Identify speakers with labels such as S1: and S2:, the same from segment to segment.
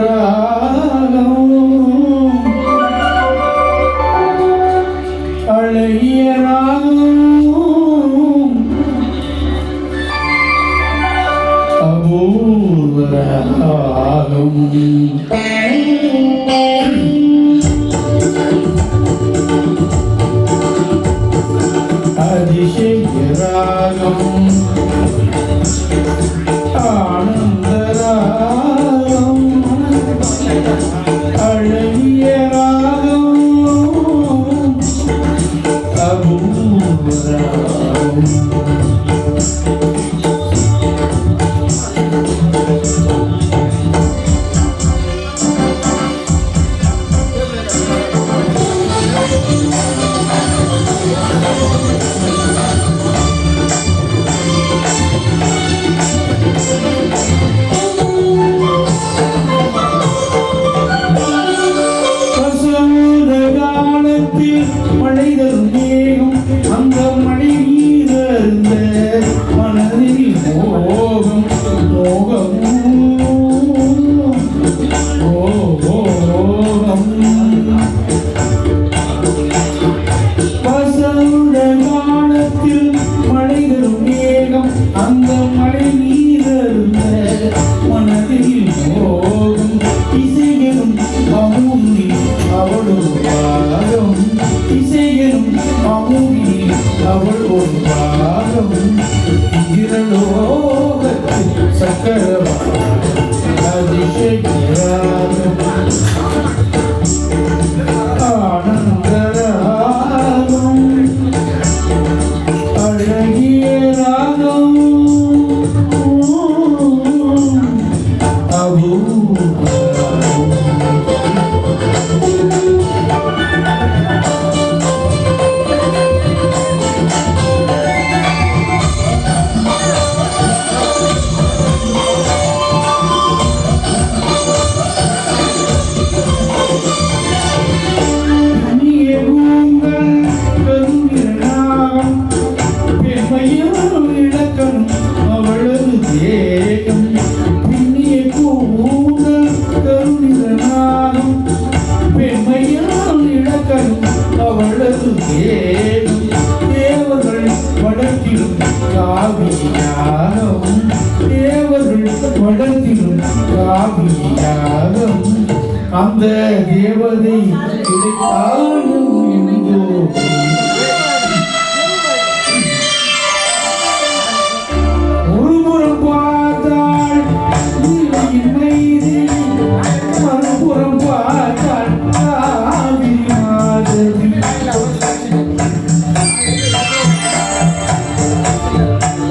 S1: ஆனந்தராகம் அழகிய ராகம் அபூர்வ ராகம் அதிசய ராகம் ஆனந்தராகம் அழகிய ராகம் அபூர்வ ராகம் மழைதரும் மேகம் அந்த மழை நீரந்த மனதில் மோகம் மோகம் மோகம் பசந்த காலத்தில் மழைதரும் மேகம் அந்த மழை நீரந்த மனதில் மோகம் இசையனும் அமூரி அவளும் பாகம் இசையனும் அமூரி அவள் ஒரு பாகம் இரலோகத்தில் சக்கரவாகம் அதிசயராகம் ஆனந்தராகம் அழகிய ராகம் அபூர்வ அவளது தேவர்கள் வடக்கிலும் காவியாகும் தேவர்கள் வடக்கிலும் காவியாகும் அந்த தேவதை கிடைத்தாலும் எங்கோ ஒருபுறம் பார்த்தாள் மறுபுறம் பார்த்தாள்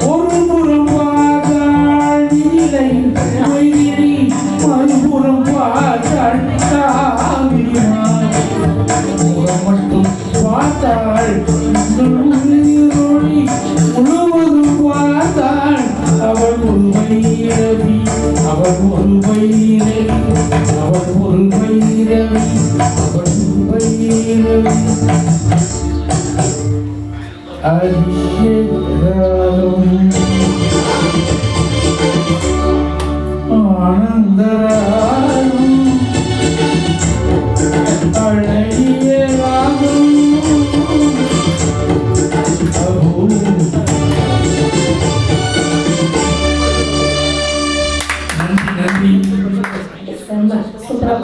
S1: ஒருபுறம் பார்த்தாள் நீலை மறுபுறம் பார்த்தாள் மட்டும் பார்த்தாள் முழுவதும் பார்த்தாள் அவள் ஒரு வைரவி அவள் ஒரு வைரவி அவள் ஒரு வைரவி அவள் ஒரு வைரவி அதிசயம் ஆனந்தராகம் அழகிய ராகம் நன்றி
S2: சூப்பரா